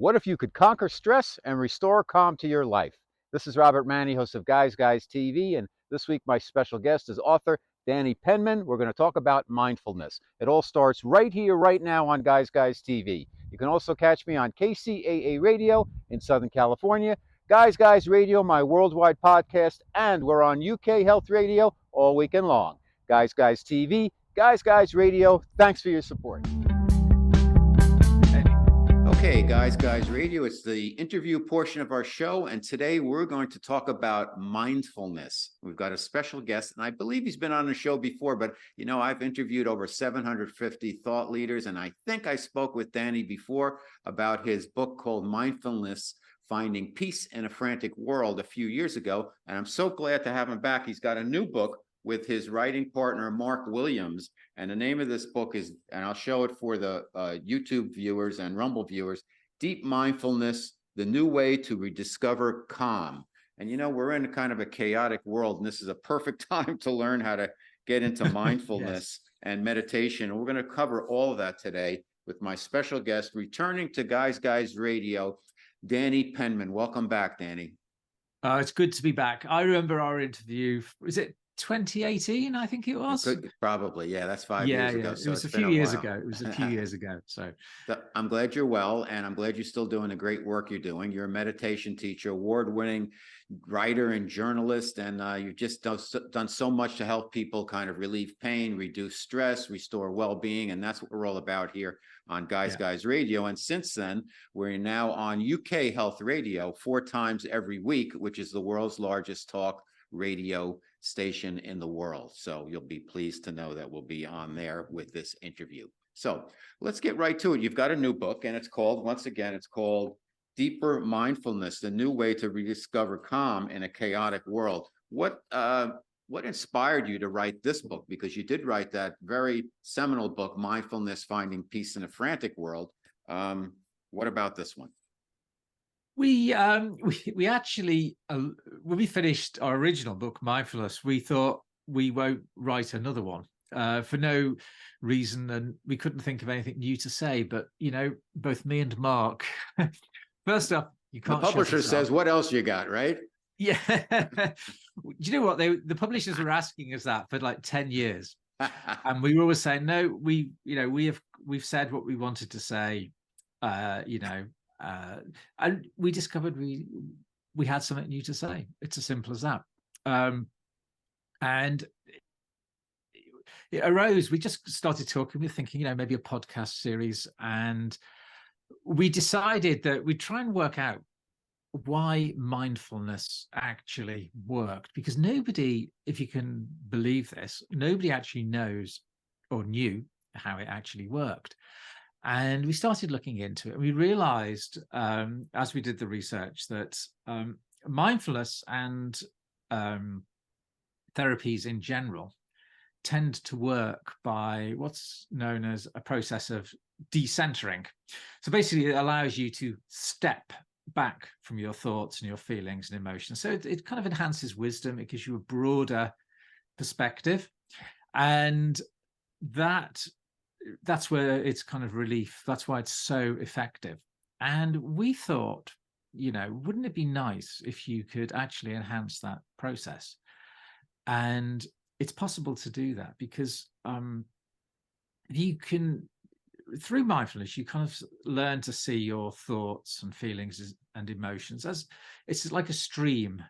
What if you could conquer stress and restore calm to your life? This is Robert Manni, host of Guys TV, and this week my special guest is author Danny Penman. We're going to talk about mindfulness. It all starts right here, right now on Guys TV. You can also catch me on KCAA Radio in Southern California, Guys Radio, my worldwide podcast, and we're on UK Health Radio all weekend long. Guys TV, Guys Radio, thanks for your support. Okay, Guys Radio, it's the interview portion of our show, and today we're going to talk about mindfulness. We've got a special guest, and I believe he's been on the show before, but I've interviewed over 750 thought leaders, and I think I spoke with Danny before about his book called Mindfulness, Finding Peace in a Frantic World a few years ago, and I'm so glad to have him back. He's got a new book with his writing partner, Mark Williams. And the name of this book is, and I'll show it for the YouTube viewers and Rumble viewers, Deep Mindfulness, The New Way to Rediscover Calm. And we're in kind of a chaotic world, and this is a perfect time to learn how to get into mindfulness and meditation. And we're going to cover all of that today with my special guest, returning to Guys Radio, Danny Penman. Welcome back, Danny. It's good to be back. I remember our interview. Was it 2018? I think it was. Probably, yeah. That's 5 years ago. So it was a few years ago. It was a few years ago. So I'm glad you're well, and I'm glad you're still doing the great work you're doing. You're a meditation teacher, award-winning writer and journalist, and you've just done so much to help people kind of relieve pain, reduce stress, restore well-being, and that's what we're all about here on Guys Radio. And since then, we're now on UK Health Radio 4 times every week, which is the world's largest talk radio station in the world. So you'll be pleased to know that we'll be on there with this interview. So let's get right to it. You've got a new book, and it's called Deeper Mindfulness, The New Way to Rediscover Calm in a Chaotic World. What inspired you to write this book? Because you did write that very seminal book, Mindfulness, Finding Peace in a Frantic World. What about this one? We actually, when we finished our original book, Mindfulness, we thought we won't write another one for no reason, and we couldn't think of anything new to say. But both me and Mark, first up, you can't. The publisher says, "What else you got?" Right? Yeah. Do you know what? The publishers were asking us that for like 10 years, and we were always saying, "No, we've said what we wanted to say," and we discovered we had something new to say. It's as simple as that. And it arose. We just started talking. We were thinking, maybe a podcast series, and we decided that we'd try and work out why mindfulness actually worked, because nobody, if you can believe this, nobody actually knows or knew how it actually worked. And we started looking into it. We realized, as we did the research, that mindfulness and therapies in general tend to work by what's known as a process of decentering. So basically, it allows you to step back from your thoughts and your feelings and emotions. So it kind of enhances wisdom. It gives you a broader perspective. And that's where it's kind of relief. That's why it's so effective. And we thought, wouldn't it be nice if you could actually enhance that process? And it's possible to do that because you can, through mindfulness, you kind of learn to see your thoughts and feelings and emotions as it's like a stream.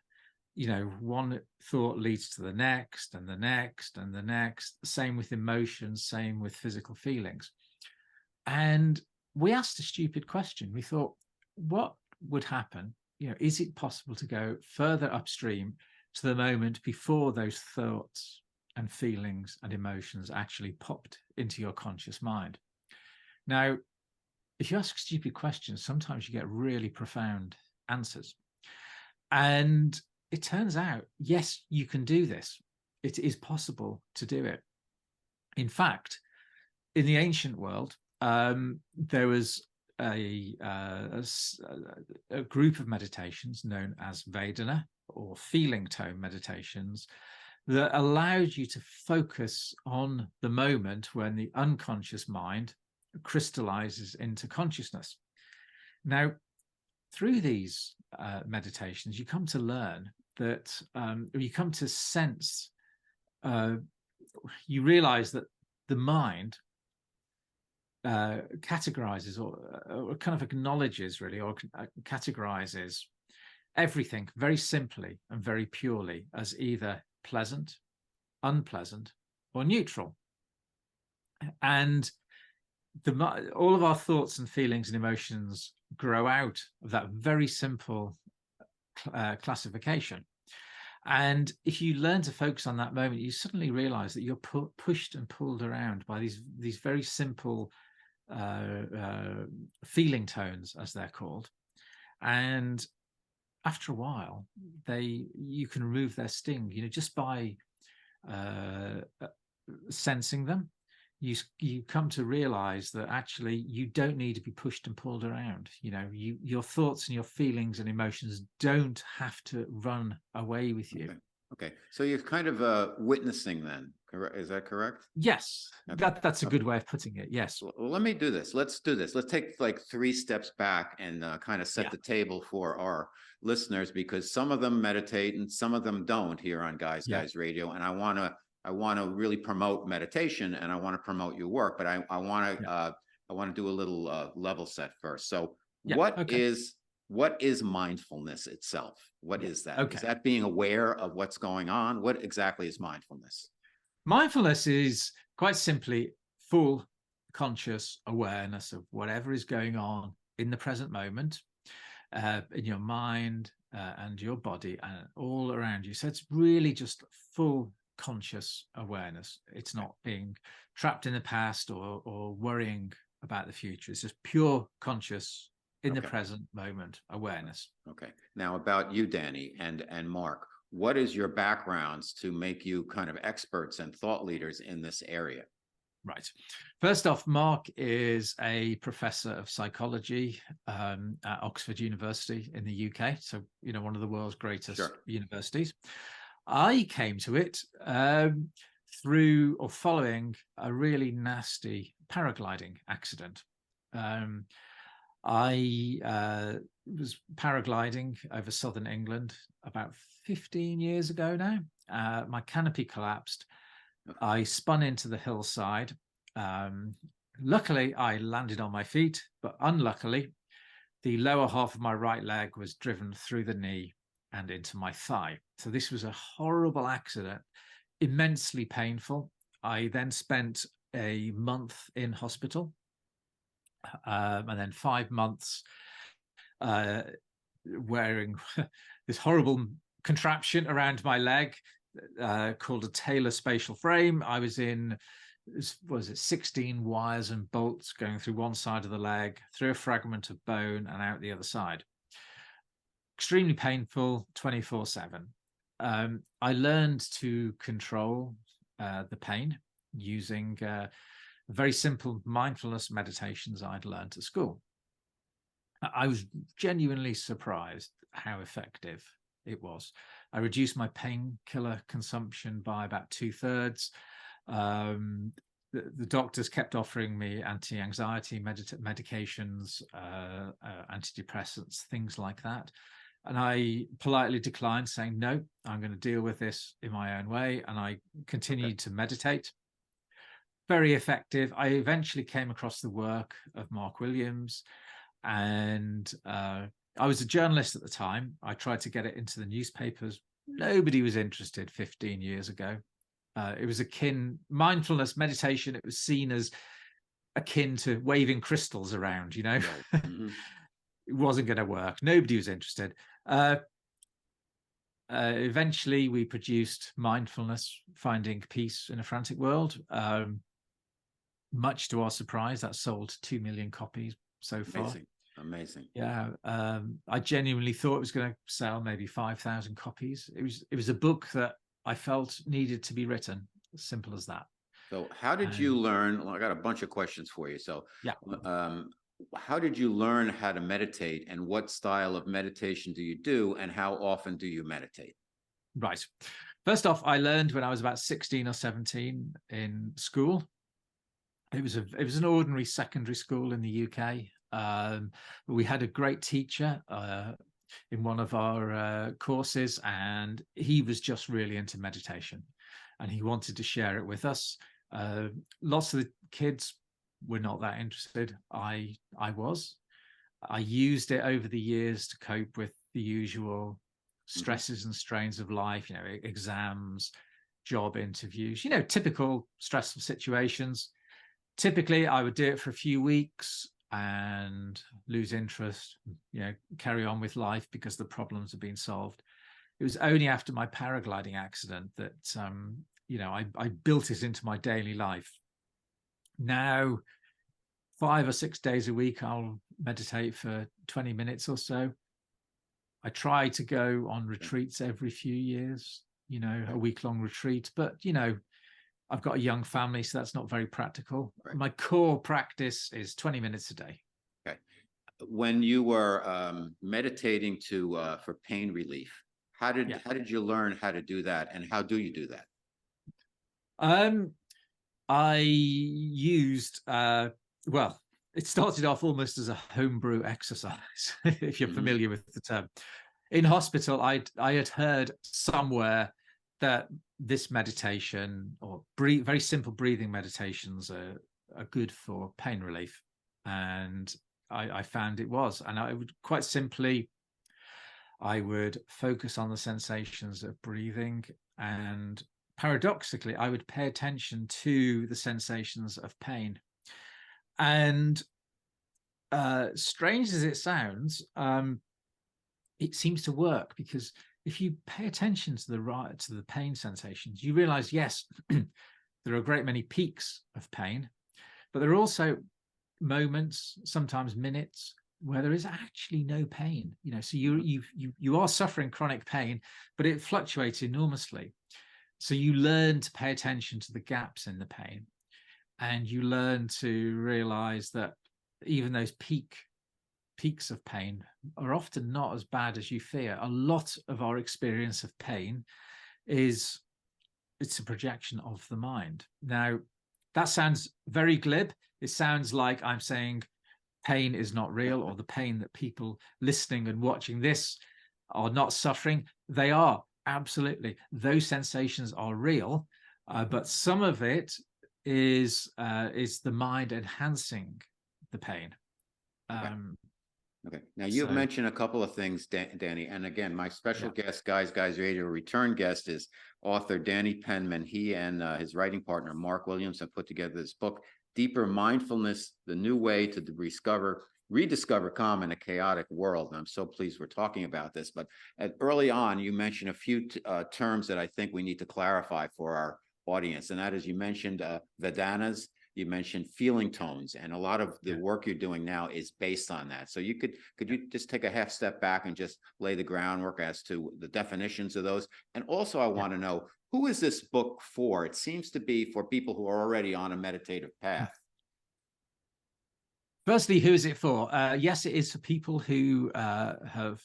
One thought leads to the next and the next and the next. Same with emotions, same with physical feelings. And we asked a stupid question. We thought, what would happen? Is it possible to go further upstream to the moment before those thoughts and feelings and emotions actually popped into your conscious mind? Now, if you ask stupid questions, sometimes you get really profound answers. And it turns out, yes, you can do this. It is possible to do it. In fact, in the ancient world, there was a group of meditations known as Vedana or feeling tone meditations that allowed you to focus on the moment when the unconscious mind crystallizes into consciousness. Now, through these meditations, you come to learn that, you come to sense, you realize that the mind categorizes or kind of acknowledges really, or categorizes everything very simply and very purely as either pleasant, unpleasant, or neutral. And all of our thoughts and feelings and emotions grow out of that very simple classification. And if you learn to focus on that moment, you suddenly realize that you're pushed and pulled around by these very simple feeling tones, as they're called. And after a while, you can remove their sting, just by sensing them. You come to realize that actually you don't need to be pushed and pulled around. Your thoughts and your feelings and emotions don't have to run away with you. Okay. So you're kind of witnessing then, correct? Is that correct? Yes. Okay. That's a good way of putting it. Yes. Well, let me do this. Let's do this. Let's take like 3 steps back and kind of set the table for our listeners, because some of them meditate and some of them don't here on Guys Radio. And I want to really promote meditation, and I want to promote your work, but I want to do a little level set first. So what is mindfulness itself? What is that? Is that being aware of what's going on? What exactly is mindfulness? Mindfulness is quite simply full conscious awareness of whatever is going on in the present moment, in your mind and your body and all around you. So it's really just full conscious awareness. It's not being trapped in the past or worrying about the future. It's just pure conscious in the present moment awareness. Okay. Now about you, Danny, and Mark, what is your backgrounds to make you kind of experts and thought leaders in this area? Right. First off, Mark is a professor of psychology at Oxford University in the UK. So, one of the world's greatest universities. I came to it through or following a really nasty paragliding accident. I was paragliding over southern England about 15 years ago now. My canopy collapsed. I spun into the hillside. Luckily, I landed on my feet, but unluckily, the lower half of my right leg was driven through the knee and into my thigh. So this was a horrible accident, immensely painful. I then spent a month in hospital, and then 5 months wearing this horrible contraption around my leg called a Taylor spatial frame. I was in, 16 wires and bolts going through one side of the leg, through a fragment of bone and out the other side. Extremely painful, 24/7. I learned to control the pain using very simple mindfulness meditations I'd learned at school. I was genuinely surprised how effective it was. I reduced my painkiller consumption by about 2/3. The doctors kept offering me anti-anxiety medications, antidepressants, things like that. And I politely declined, saying, no, I'm going to deal with this in my own way. And I continued to meditate. Very effective. I eventually came across the work of Mark Williams, and I was a journalist at the time. I tried to get it into the newspapers. Nobody was interested 15 years ago. It was mindfulness meditation. It was seen as akin to waving crystals around, Mm-hmm. It wasn't going to work. Nobody was interested. Eventually, we produced Mindfulness, Finding Peace in a Frantic World. Much to our surprise, that sold 2 million copies so far. Amazing. Yeah. I genuinely thought it was going to sell maybe 5,000 copies. It was a book that I felt needed to be written. As simple as that. So how did you learn? Well, I got a bunch of questions for you. So how did you learn how to meditate, and what style of meditation do you do, and how often do you meditate? Right. First off, I learned when I was about 16 or 17 in school. It was an ordinary secondary school in the UK. We had a great teacher in one of our courses, and he was just really into meditation, and he wanted to share it with us. Lots of the kids were not that interested. I was. I used it over the years to cope with the usual stresses and strains of life, you know, exams, job interviews, you know, typical stressful situations. Typically, I would do it for a few weeks and lose interest, you know, carry on with life because the problems have been solved. It was only after my paragliding accident that, you know, I built it into my daily life. Now, 5 or 6 days a week, I'll meditate for 20 minutes or so. I try to go on retreats every few years, you know, a week-long retreat, but, you know, I've got a young family, so that's not very practical. Right. My core practice is 20 minutes a day. Okay. When you were meditating for pain relief, how did you learn how to do that, and how do you do that? I used well, it started off almost as a homebrew exercise, if you're familiar with the term. In hospital, I had heard somewhere that this meditation, or very simple breathing meditations, are good for pain relief, and I found it was. And I would quite simply, I would focus on the sensations of breathing, and paradoxically, I would pay attention to the sensations of pain. And strange as it sounds, it seems to work, because if you pay attention to the pain sensations, you realize, yes, there are a great many peaks of pain, but there are also moments, sometimes minutes, where there is actually no pain. You know, so you are suffering chronic pain, but it fluctuates enormously. So you learn to pay attention to the gaps in the pain, and you learn to realize that even those peaks of pain are often not as bad as you fear. A lot of our experience of pain it's a projection of the mind. Now, that sounds very glib. It sounds like I'm saying pain is not real, or the pain that people listening and watching this are not suffering. They are, absolutely. Those sensations are real, but some of it is the mind enhancing the pain. Okay. Now, you've mentioned a couple of things, Danny. And again, my special guest, Guys Radio return guest, is author Danny Penman. He and his writing partner, Mark Williams, have put together this book, Deeper Mindfulness, The New Way to Rediscover Calm in a Chaotic World. And I'm so pleased we're talking about this. But early on, you mentioned a few terms that I think we need to clarify for our audience. And that is, you mentioned Vedanas. You mentioned feeling tones, and a lot of the work you're doing now is based on that. So could you just take a half step back and just lay the groundwork as to the definitions of those? And also, I want to know, who is this book for? It seems to be for people who are already on a meditative path. Firstly, who is it for? Yes, it is for people who have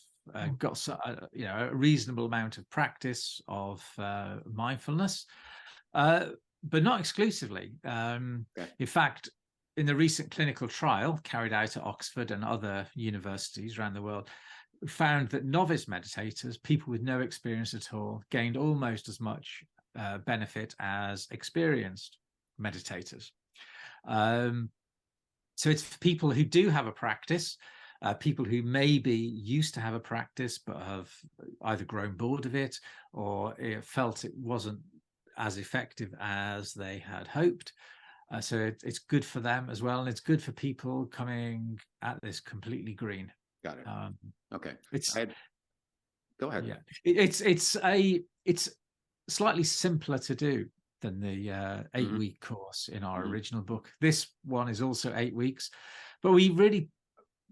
got you know, a reasonable amount of practice of mindfulness. But not exclusively. In fact, in the recent clinical trial carried out at Oxford and other universities around the world, we found that novice meditators, people with no experience at all, gained almost as much benefit as experienced meditators. So it's for people who do have a practice, people who maybe used to have a practice but have either grown bored of it, or felt it wasn't as effective as they had hoped. So it's good for them as well, and it's good for people coming at this completely green. Got it. Okay. Go ahead. Yeah, it's slightly simpler to do than the 8-week course in our original book. This one is also 8 weeks, but we really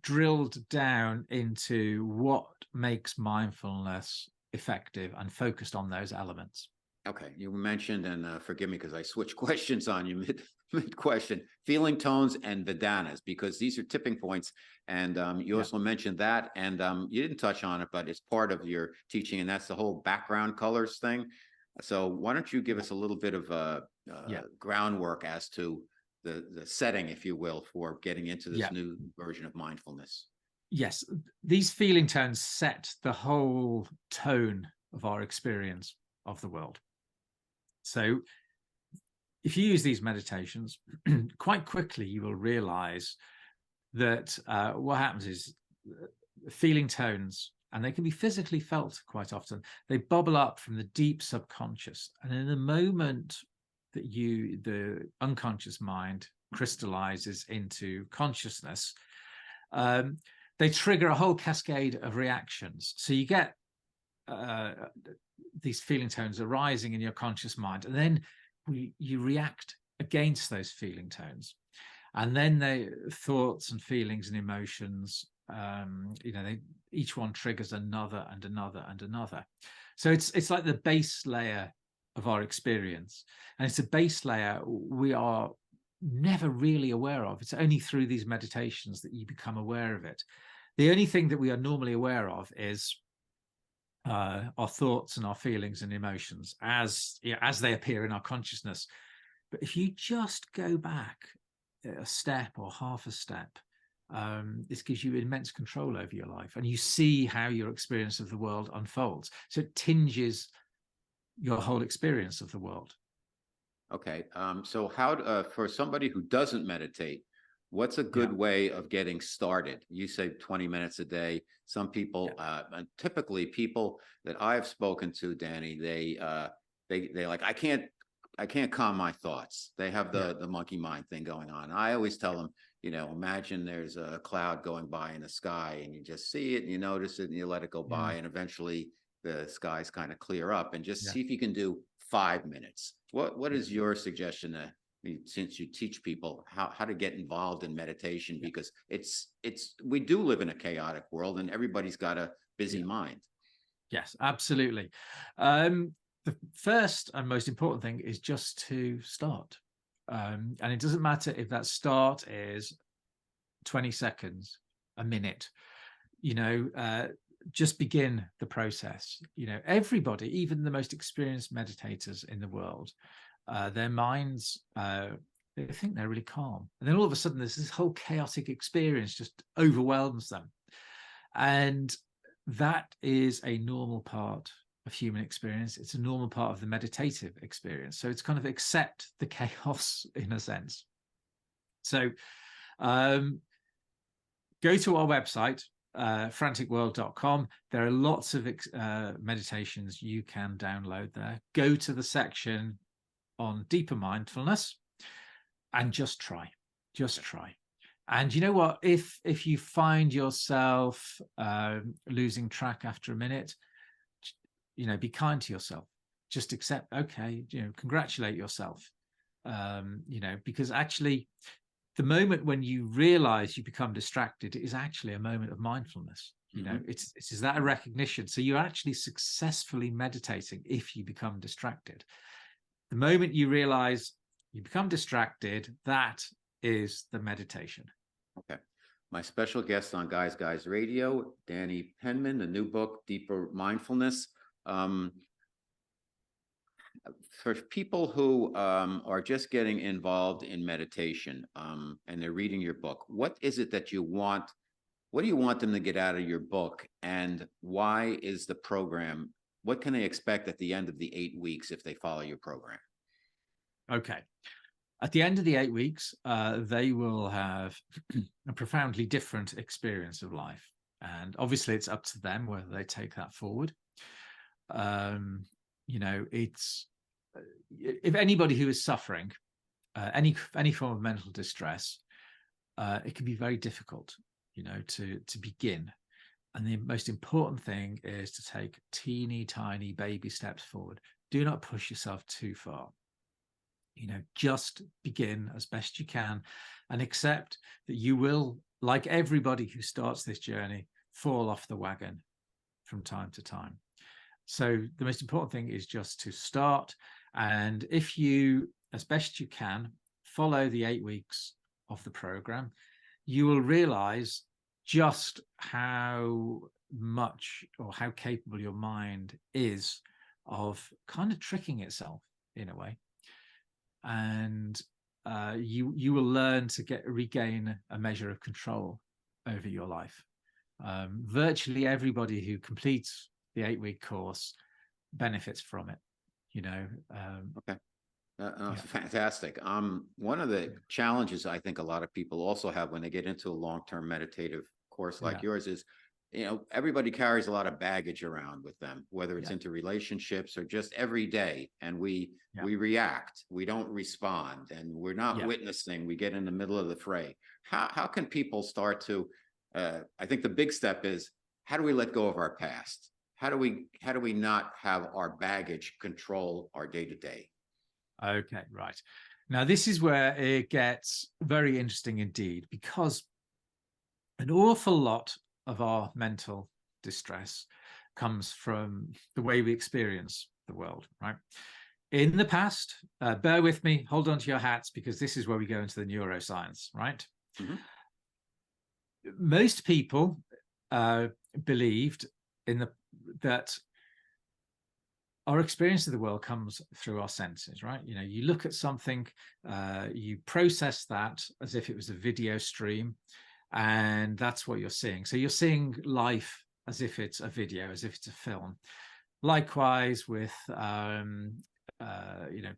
drilled down into what makes mindfulness effective and focused on those elements. Okay, you mentioned, and forgive me because I switched questions on you mid question, feeling tones and Vedanas, because these are tipping points. And you also mentioned that, and you didn't touch on it, but it's part of your teaching, and that's the whole background colors thing. So why don't you give us a little bit of groundwork as to the setting, if you will, for getting into this Yeah. new version of mindfulness. Yes, these feeling tones set the whole tone of our experience of the world. So if you use these meditations, quite quickly you will realize that what happens is feeling tones, and they can be physically felt quite often, they bubble up from the deep subconscious. And in the moment that the unconscious mind crystallizes into consciousness, they trigger a whole cascade of reactions. So you get these feeling tones arising in your conscious mind, and then you react against those feeling tones. And then the thoughts and feelings and emotions, each one triggers another and another and another. So it's like the base layer of our experience, and it's a base layer we are never really aware of. It's only through these meditations that you become aware of it. The only thing that we are normally aware of is our thoughts and our feelings and emotions as they appear in our consciousness. But if you just go back a step or half a step, this gives you immense control over your life, and you see how your experience of the world unfolds. So it tinges your whole experience of the world. Okay. So how, for somebody who doesn't meditate, what's a good way of getting started? You say 20 minutes a day. Some people, typically people that I've spoken to, Danny, they like, I can't calm my thoughts. They have the monkey mind thing going on. I always tell them, imagine there's a cloud going by in the sky, and you just see it and you notice it and you let it go by, and eventually the skies kind of clear up, and just see if you can do 5 minutes. What is your suggestion, since you teach people how to get involved in meditation? Because we do live in a chaotic world, and everybody's got a busy mind. Yes, absolutely. The first and most important thing is just to start. And it doesn't matter if that start is 20 seconds, a minute, just begin the process. Everybody, even the most experienced meditators in the world, their minds, they think they're really calm. And then all of a sudden, there's this whole chaotic experience just overwhelms them. And that is a normal part of human experience. It's a normal part of the meditative experience. So it's kind of accept the chaos in a sense. So go to our website, franticworld.com. There are lots of meditations you can download there. Go to the section on deeper mindfulness and just try. And you know what? If you find yourself losing track after a minute, be kind to yourself. Just accept, okay, congratulate yourself. Because actually, the moment when you realize you become distracted is actually a moment of mindfulness. It's that a recognition. So you're actually successfully meditating if you become distracted. The moment you realize you become distracted, that is the meditation. Okay. My special guest on Guys Radio, Danny Penman, the new book, Deeper Mindfulness. For people who are just getting involved in meditation, and they're reading your book, what is it that you want? What do you want them to get out of your book? And why is the program, what can they expect at the end of the 8 weeks if they follow your program? Okay. At the end of the 8 weeks, they will have a profoundly different experience of life. And obviously it's up to them whether they take that forward. It's, if anybody who is suffering any form of mental distress, it can be very difficult, to begin. And the most important thing is to take teeny tiny baby steps forward. Do not push yourself too far. Just begin as best you can, and accept that you will, like everybody who starts this journey, fall off the wagon from time to time. So the most important thing is just to start. And if you, as best you can, follow the 8 weeks of the program, you will realize just how much or how capable your mind is of kind of tricking itself in a way. And you will learn to regain a measure of control over your life. Virtually everybody who completes the 8-week course benefits from it. Okay. Fantastic. One of the challenges I think a lot of people also have when they get into a long-term meditative course like yours is, everybody carries a lot of baggage around with them, whether it's into relationships or just every day. And we react, we don't respond, and we're not witnessing, we get in the middle of the fray. How can people start to, I think the big step is, how do we let go of our past? How do we not have our baggage control our day-to-day? Okay, right. Now, this is where it gets very interesting indeed, because an awful lot of our mental distress comes from the way we experience the world, right? In the past, bear with me, hold on to your hats, because this is where we go into the neuroscience, right? Mm-hmm. Most people believed that our experience of the world comes through our senses, right? You look at something, you process that as if it was a video stream, and that's what you're seeing. So you're seeing life as if it's a video, as if it's a film. Likewise with,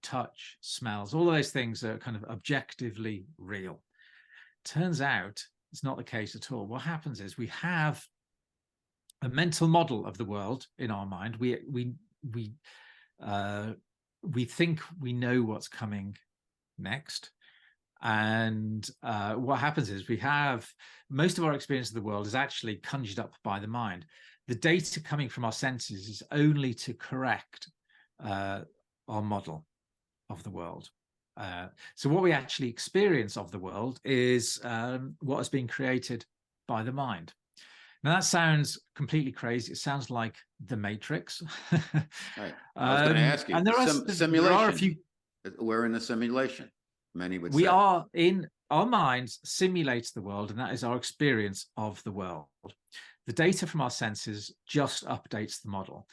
touch, smells, all those things are kind of objectively real. Turns out it's not the case at all. What happens is we have a mental model of the world in our mind. We think we know what's coming next, and what happens is we have most of our experience of the world is actually conjured up by the mind. The data coming from our senses is only to correct our model of the world. So what we actually experience of the world is what has been created by the mind. Now, that sounds completely crazy. It sounds like the Matrix. Right. I was going to ask you, and there are a few. We're in a simulation, many would say. We are in our minds simulates the world, and that is our experience of the world. The data from our senses just updates the model.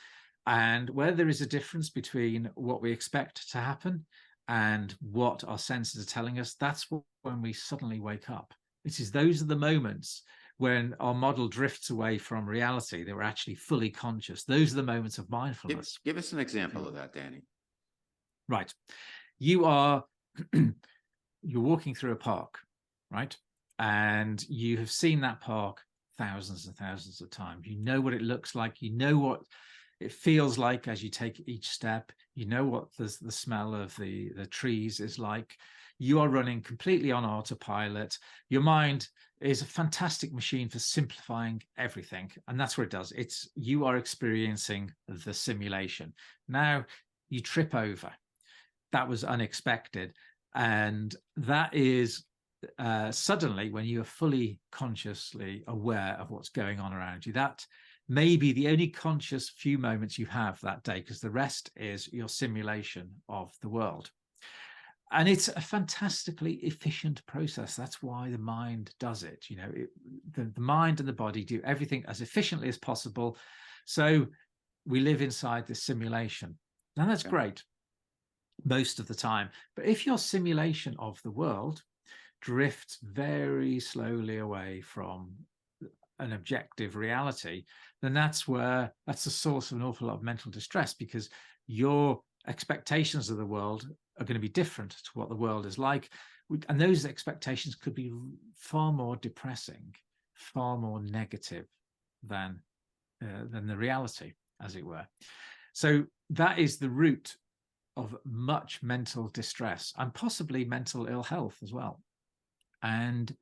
And where there is a difference between what we expect to happen and what our senses are telling us, that's when we suddenly wake up. Those are the moments when our model drifts away from reality, that we're actually fully conscious. Those are the moments of mindfulness. Give us an example of that, Danny. Right. You're walking through a park, right? And you have seen that park thousands and thousands of times. You know what it looks like. You know what it feels like as you take each step. You know what the smell of the trees is like. You are running completely on autopilot. Your mind is a fantastic machine for simplifying everything. And that's what it does. You are experiencing the simulation. Now you trip over. That was unexpected. And that is suddenly when you are fully consciously aware of what's going on around you. That may be the only conscious few moments you have that day, because the rest is your simulation of the world. And it's a fantastically efficient process. That's why the mind does it. The mind and the body do everything as efficiently as possible. So we live inside this simulation. Now that's great most of the time. But if your simulation of the world drifts very slowly away from an objective reality, then that's the source of an awful lot of mental distress, because your expectations of the world are going to be different to what the world is like. And those expectations could be far more depressing, far more negative than the reality, as it were. So that is the root of much mental distress and possibly mental ill health as well. And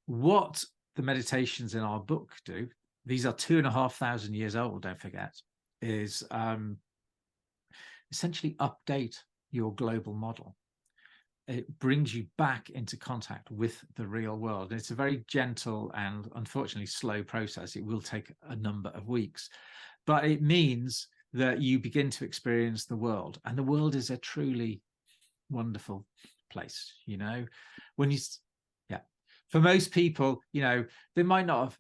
what the meditations in our book do, these are 2,500 years old, don't forget, is essentially update your global model. It brings you back into contact with the real world. It's a very gentle and unfortunately slow process. It will take a number of weeks, but it means that you begin to experience the world, and the world is a truly wonderful place. For most people, they might not have.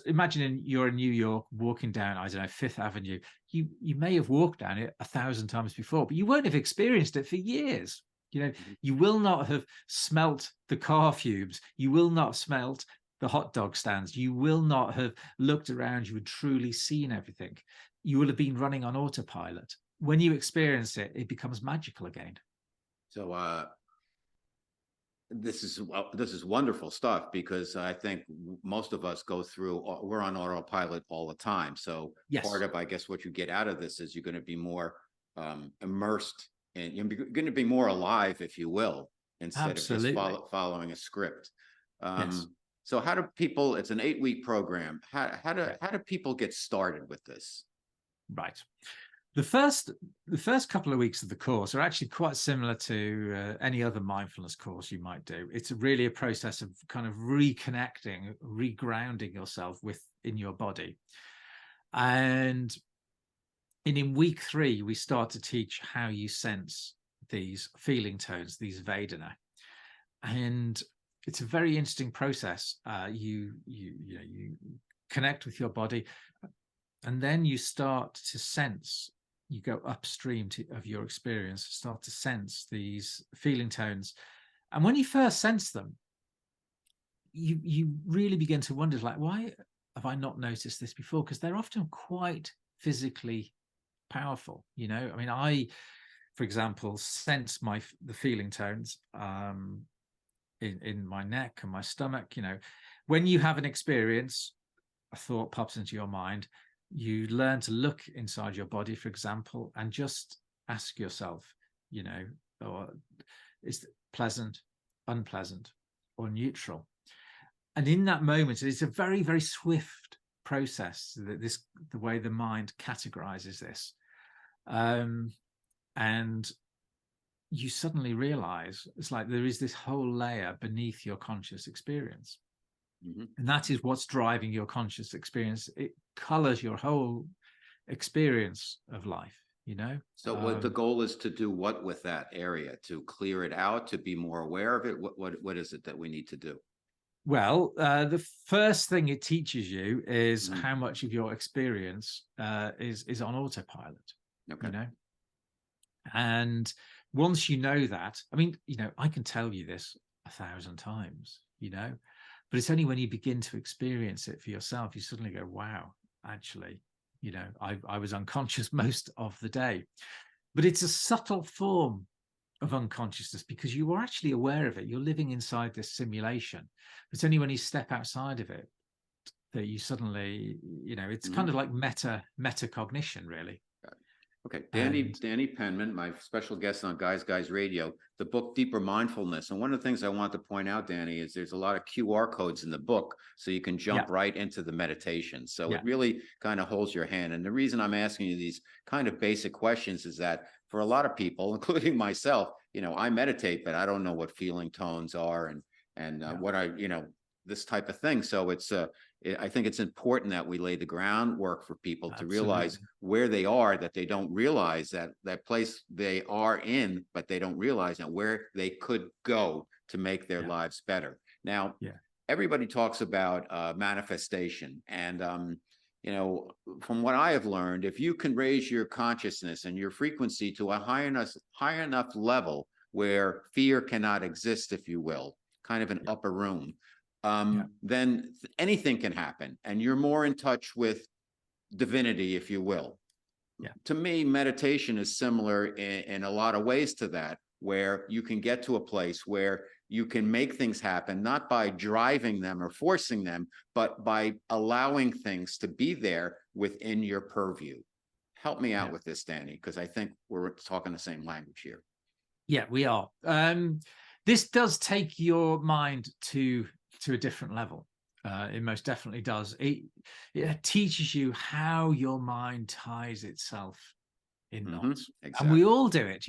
Imagine you're in New York walking down, I don't know, Fifth Avenue. You may have walked down it 1,000 times before, but you won't have experienced it for years. You know, Mhm. you will not have smelt the car fumes. You will not have smelt the hot dog stands. You will not have looked around you and truly seen everything. You will have been running on autopilot. When you experience it, it becomes magical again. So this is wonderful stuff, because I think most of us go through, we're on autopilot all the time. So part Yes, of, I guess, what you get out of this is you're going to be more immersed, and you're going to be more alive, if you will, instead of just absolutely. following a script. Yes. So how do people, it's an 8-week program. Yeah. How do people get started with this? Right. The first couple of weeks of the course are actually quite similar to any other mindfulness course you might do. It's really a process of kind of reconnecting, regrounding yourself within your body. And in week 3, we start to teach how you sense these feeling tones, these Vedana. And it's a very interesting process. You connect with your body, and then you start to sense, you go upstream of your experience, start to sense these feeling tones. And when you first sense them, you really begin to wonder, like, why have I not noticed this before? Because they're often quite physically powerful. I mean, for example, sense the feeling tones in my neck and my stomach. When you have an experience, a thought pops into your mind, you learn to look inside your body, for example, and just ask yourself, or is it pleasant, unpleasant, or neutral? And in that moment, it's a very, very swift process, the way the mind categorizes this. And you suddenly realize it's like there is this whole layer beneath your conscious experience. Mm-hmm. And that is what's driving your conscious experience. It colors your whole experience of life. So what the goal is to do what with that area, to clear it out, to be more aware of it? What is it that we need to do? Well, the first thing it teaches you is Mhm. how much of your experience is on autopilot. Okay. you know and once you know that, I mean, I can tell you this 1,000 times, but it's only when you begin to experience it for yourself, you suddenly go, wow, actually, I was unconscious most of the day. But it's a subtle form of unconsciousness because you are actually aware of it. You're living inside this simulation. It's only when you step outside of it that you suddenly, it's Mm-hmm. kind of like metacognition, really. Okay, And Danny Penman, my special guest on Guys Radio, the book Deeper Mindfulness. And one of the things I want to point out, Danny, is there's a lot of QR codes in the book, so you can jump yeah, right into the meditation. So yeah, it really kind of holds your hand. And the reason I'm asking you these kind of basic questions is that for a lot of people, including myself, I meditate, but I don't know what feeling tones are and yeah, what this type of thing. So I think it's important that we lay the groundwork for people to realize absolutely. where they are, that they don't realize that place they are in, but they don't realize that where they could go to make their Yeah, lives better. Now, yeah, everybody talks about manifestation. And, from what I have learned, if you can raise your consciousness and your frequency to a high enough level where fear cannot exist, if you will, kind of an yeah, upper room, yeah, then anything can happen, and you're more in touch with divinity, if you will. yeah, To me, meditation is similar in a lot of ways to that, where you can get to a place where you can make things happen, not by driving them or forcing them, but by allowing things to be there within your purview. Help me out yeah. with this, Danny, because I think we're talking the same language here. Yeah, we are. This does take your mind to a different level. It most definitely does. It teaches you how your mind ties itself in Mm-hmm. knots. And we Exactly. all do it.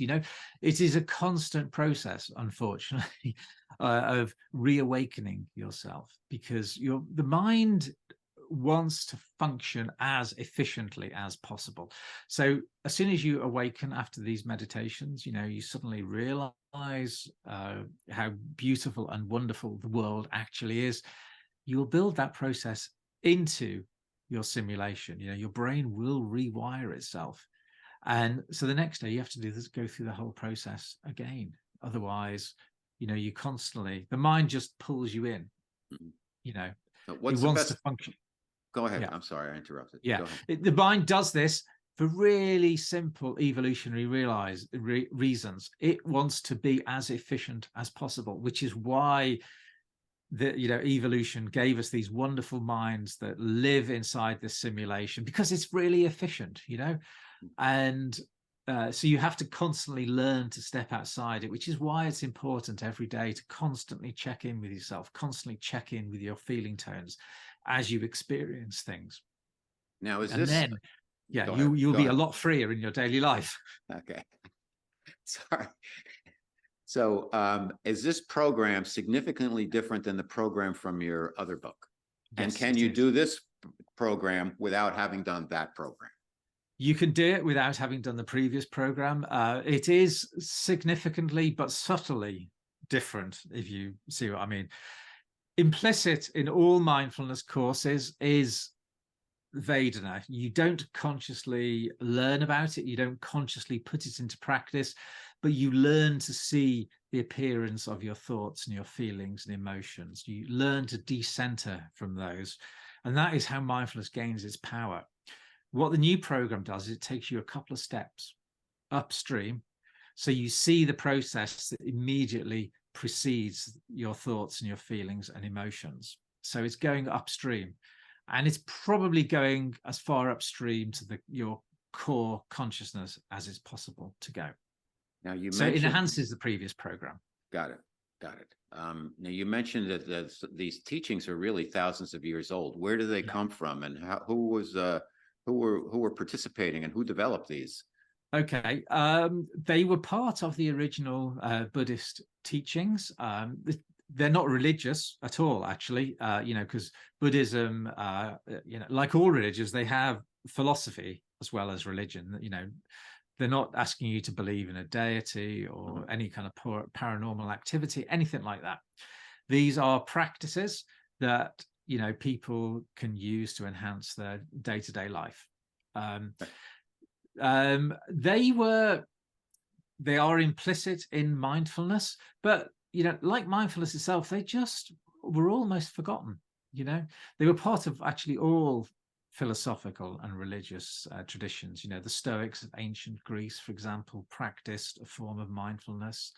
It is a constant process, unfortunately, of reawakening yourself, because the mind wants to function as efficiently as possible. So as soon as you awaken after these meditations, you suddenly realize how beautiful and wonderful the world actually is. You'll build that process into your simulation. Your brain will rewire itself. And so the next day you have to go through the whole process again. Otherwise, you constantly, the mind just pulls you in. Mhm. So It what's the wants to best? function. Go ahead. Yeah. I'm sorry, I interrupted. Yeah. Go ahead. The mind does this for really simple evolutionary reasons. It wants to be as efficient as possible, which is why evolution gave us these wonderful minds that live inside this simulation, because it's really efficient, and so you have to constantly learn to step outside it, which is why it's important every day to constantly check in with yourself, constantly check in with your feeling tones as you experience things. Now, is And this? then, yeah, Go ahead. you'll Go be a ahead. lot freer in your daily life. Okay. Sorry. So, is this program significantly different than the program from your other book? And Yes, can it you is. do this program without having done that program? You can do it without having done the previous program. It is significantly but subtly different, if you see what I mean. Implicit in all mindfulness courses is Vedana. You don't consciously learn about it. You don't consciously put it into practice, but you learn to see the appearance of your thoughts and your feelings and emotions. You learn to decenter from those. And that is how mindfulness gains its power. What the new program does is it takes you a couple of steps upstream. So you see the process that immediately precedes your thoughts and your feelings and emotions. So it's going upstream, and it's probably going as far upstream to your core consciousness as is possible to go. Now, you So it mentioned. enhances the previous program. Got it. Got it. Now, you mentioned that these teachings are really thousands of years old. Where do they Yeah. come from, and who were participating, and who developed these? Okay. They were part of the original Buddhist teachings. They're not religious at all, actually, because Buddhism, like all religions, they have philosophy as well as religion. They're not asking you to believe in a deity or any kind of paranormal activity, anything like that. These are practices that people can use to enhance their day-to-day life. They are implicit in mindfulness, but like mindfulness itself, they just were almost forgotten. They were part of actually all philosophical and religious traditions. The Stoics of ancient Greece, for example, practiced a form of mindfulness.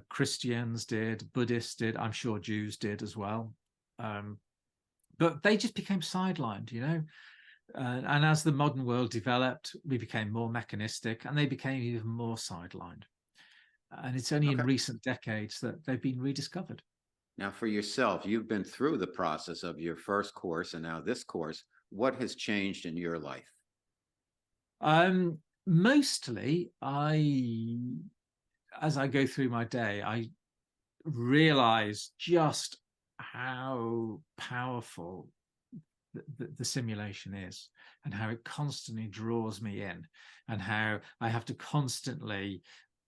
Christians did, Buddhists did, I'm sure Jews did as well, but they just became sidelined. And as the modern world developed, we became more mechanistic, and they became even more sidelined. And it's only in recent decades that they've been rediscovered. Now, for yourself, you've been through the process of your first course and now this course. What has changed in your life? Mostly, as I go through my day, I realize just how powerful the simulation is, and how it constantly draws me in, and how I have to constantly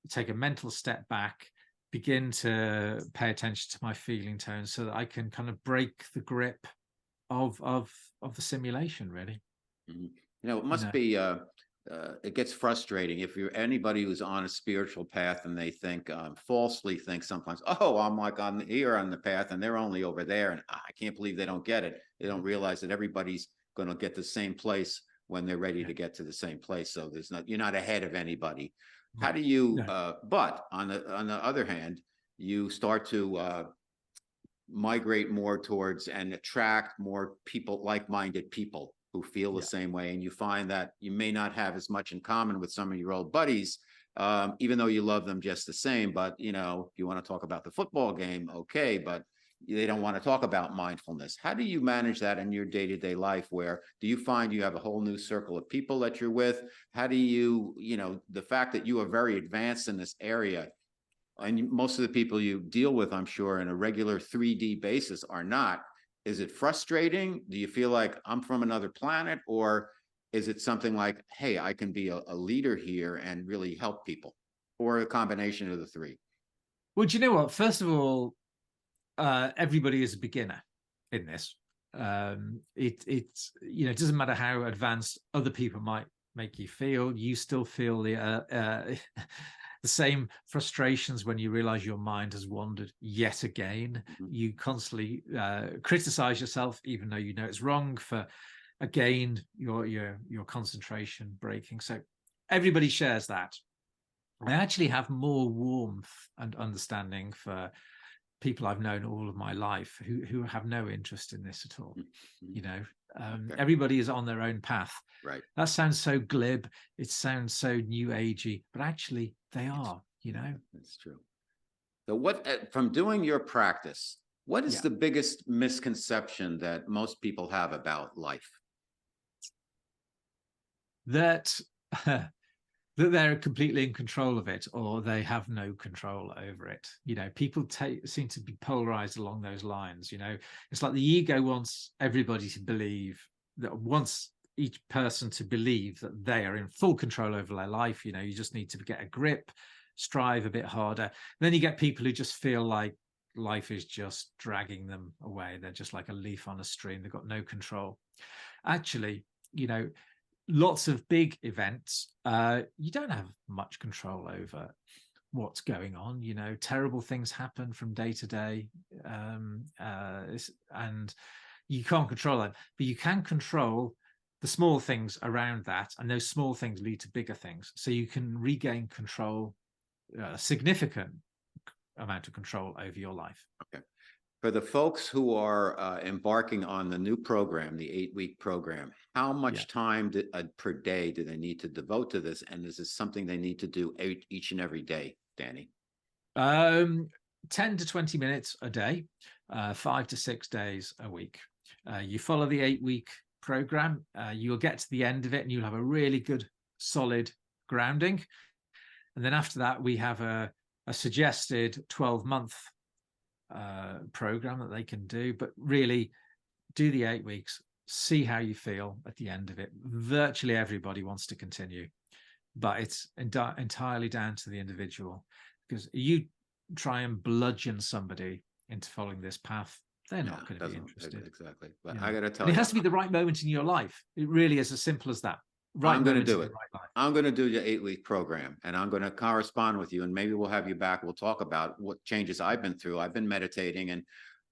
take a mental step back, begin to pay attention to my feeling tone, so that I can kind of break the grip of the simulation, really. It must be it gets frustrating if you're anybody who's on a spiritual path and they think falsely think sometimes, oh, I'm like here on the path and they're only over there, and I can't believe they don't get it. They don't realize that everybody's going to get the same place when they're ready to get to the same place. So you're not ahead of anybody. How do you but on the other hand, you start to migrate more towards and attract more people, like-minded people who feel the same way, and you find that you may not have as much in common with some of your old buddies, even though you love them just the same. But if you want to talk about the football game, okay, but they don't want to talk about mindfulness. How do you manage that in your day-to-day life? Where do you find you have a whole new circle of people that you're with? How do you, the fact that you are very advanced in this area, and most of the people you deal with, I'm sure, in a regular 3D basis are not. Is it frustrating? Do you feel like I'm from another planet? Or is it something like, hey, I can be a leader here and really help people? Or a combination of the three? Well, do you know what? First of all, everybody is a beginner in this. It doesn't matter how advanced other people might make you feel. You still feel the The same frustrations when you realize your mind has wandered yet again. You constantly criticize yourself, even though you know it's wrong, for again your concentration breaking. So everybody shares that. I actually have more warmth and understanding for people I've known all of my life who have no interest in this at all. You know, everybody is on their own path. Right. That sounds so glib. It sounds so new agey, but actually they are, you know. That's true. So what, from doing your practice, what is the biggest misconception that most people have about life? That that they're completely in control of it, or they have no control over it. You know, people seem to be polarized along those lines. You know, it's like the ego wants everybody to believe, that wants each person to believe that they are in full control over their life. You know, you just need to get a grip, strive a bit harder. And then you get people who just feel like life is just dragging them away. They're just like a leaf on a string. They've got no control. Actually, you know, lots of big events, you don't have much control over what's going on. You know, terrible things happen from day to day, and you can't control them, but you can control the small things around that, and those small things lead to bigger things. So you can regain control, a significant amount of control over your life. Okay. For the folks who are embarking on the new program, the 8-week program, how much time per day do they need to devote to this? And is this something they need to do each and every day, Danny? 10 to 20 minutes a day, 5 to 6 days a week. You follow the 8-week program, you'll get to the end of it and you'll have a really good, solid grounding. And then after that, we have a suggested 12-month program that they can do, but really do the 8 weeks, see how you feel at the end of it. Virtually everybody wants to continue, but it's entirely down to the individual, because you try and bludgeon somebody into following this path, they're not going to be interested. Exactly. But I got to tell you, it has to be the right moment in your life. It really is as simple as that. I'm going to do it. I'm going to do the 8-week program, and I'm going to correspond with you, and maybe we'll have you back. We'll talk about what changes I've been through. I've been meditating, and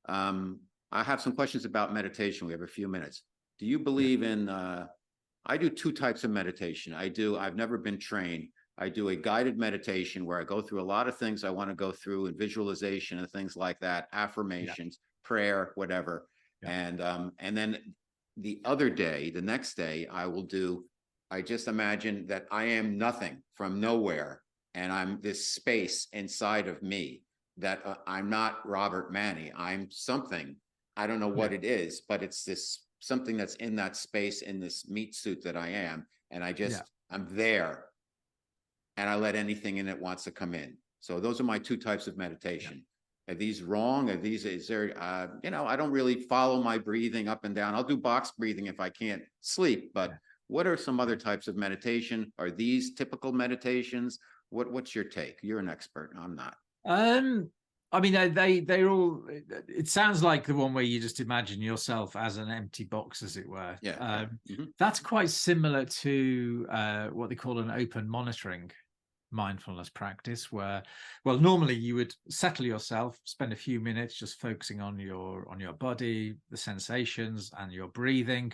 I have some questions about meditation. We have a few minutes. Do you believe in, I do 2 types of meditation. I've never been trained. I do a guided meditation where I go through a lot of things I want to go through, and visualization and things like that, affirmations, prayer, whatever. And then the other day, the next day, I just imagine that I am nothing from nowhere, and I'm this space inside of me, that I'm not Robert Manni. I'm something. I don't know what it is, but it's this something that's in that space, in this meat suit that I am. And I'm there, and I let anything in that wants to come in. So those are my 2 types of meditation. Are these wrong? Is there, I don't really follow my breathing up and down. I'll do box breathing if I can't sleep, but what are some other types of meditation? Are these typical meditations? What's your take? You're an expert. I'm not. I mean, they're all, it sounds like the one where you just imagine yourself as an empty box, as it were. That's quite similar to what they call an open monitoring mindfulness practice, where, well, normally you would settle yourself, spend a few minutes just focusing on your body, the sensations and your breathing.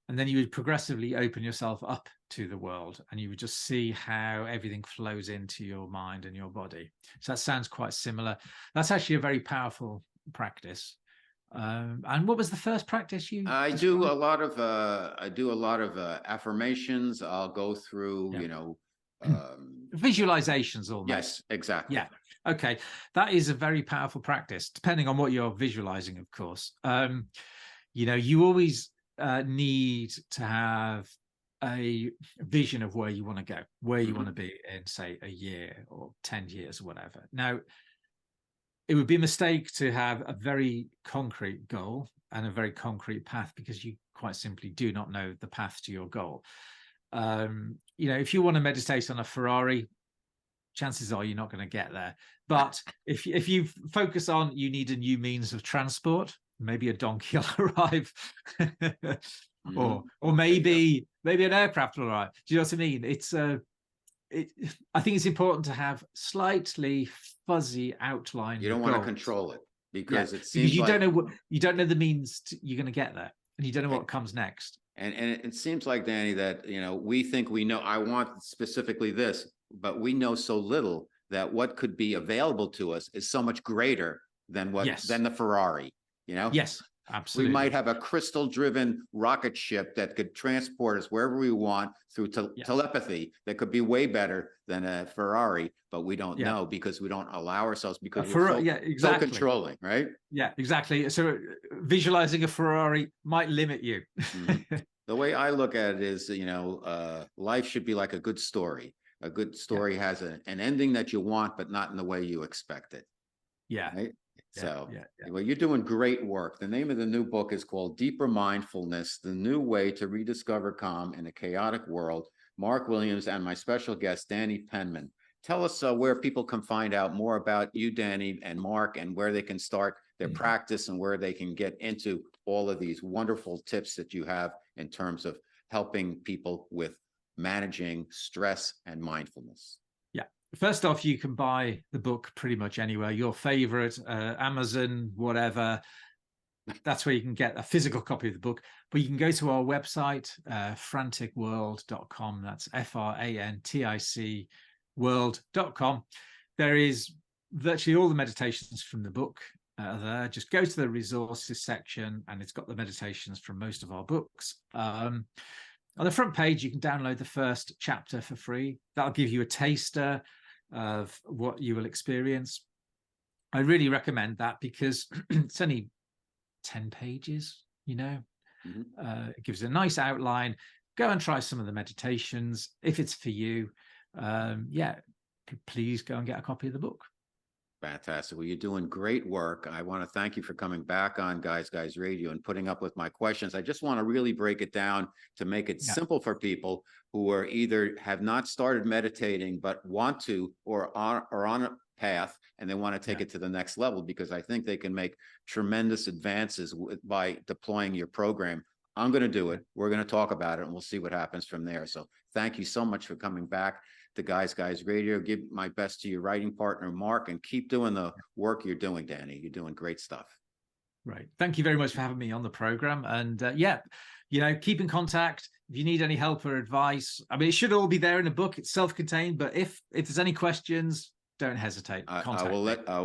And then you would progressively open yourself up to the world, and you would just see how everything flows into your mind and your body. So that sounds quite similar. That's actually a very powerful practice. And what was the first practice you? I do a lot of affirmations. I'll go through, visualizations almost. Yes, exactly. Yeah. Okay. That is a very powerful practice, depending on what you're visualizing, of course. You always need to have a vision of where you want to go, where you want to be in, say, a year or 10 years or whatever. Now, it would be a mistake to have a very concrete goal and a very concrete path, because you quite simply do not know the path to your goal. If you want to meditate on a Ferrari, chances are you're not going to get there. But if you focus on, you need a new means of transport, maybe a donkey will arrive, or maybe an aircraft will arrive. Do you know what I mean? I think it's important to have slightly fuzzy outline You don't want to goals. control it Yeah, because it because seems you don't like, know what you don't know the means you're going to get there, and you don't know right. what comes next. And it seems like, Danny, that, we think we know, I want specifically this, but we know so little that what could be available to us is so much greater than Yes, the Ferrari, you know? yes, We might absolutely. have a crystal driven rocket ship that could transport us wherever we want through Yeah, telepathy that could be way better than a Ferrari, but we don't yeah. know because we don't allow ourselves, because we're For yeah, so exactly. controlling, right? Yeah, exactly. So visualizing a Ferrari might limit you. Mhm. The way I look at it is, life should be like a good story. A good Yeah, story has an ending that you want, but not in the way you expect it, yeah, right? yeah, So, yeah, yeah. well, you're doing great work. The name of the new book is called Deeper Mindfulness, The New Way to Rediscover Calm in a Chaotic World. Mark Williams and my special guest, Danny Penman. Tell us where people can find out more about you, Danny, and Mark, and where they can start their Mm. practice and where they can get into all of these wonderful tips that you have in terms of helping people with managing stress and mindfulness. Yeah. First off, you can buy the book pretty much anywhere. Your favorite, Amazon, whatever. That's where you can get a physical copy of the book. But you can go to our website, franticworld.com. That's FRANTIC world.com. There is virtually all the meditations from the book there. Just go to the resources section, and it's got the meditations from most of our books. On the front page, you can download the first chapter for free. That'll give you a taster of what you will experience. I really recommend that because it's only 10 pages, it gives a nice outline. Go and try some of the meditations. If it's for you, please go and get a copy of the book. Fantastic. Well, you're doing great work. I want to thank you for coming back on Guys Radio and putting up with my questions. I just want to really break it down to make it simple for people who are either have not started meditating but want to, or are on a path and they want to take it to the next level, because I think they can make tremendous advances by deploying your program. I'm going to do it. We're going to talk about it, and we'll see what happens from there. So thank you so much for coming back to Guys Radio. Give my best to your writing partner, Mark, and keep doing the work you're doing, Danny. You're doing great stuff. Right. Thank you very much for having me on the program. And keep in contact. If you need any help or advice, I mean, it should all be there in the book. It's self-contained, but if there's any questions, don't hesitate. I will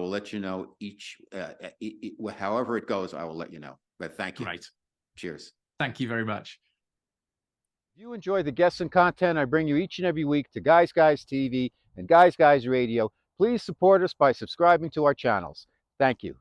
let you know however it goes. I will let you know. But thank you. Great. Cheers. Thank you very much. If you enjoy the guests and content I bring you each and every week to Guys TV and Guys Radio, please support us by subscribing to our channels. Thank you.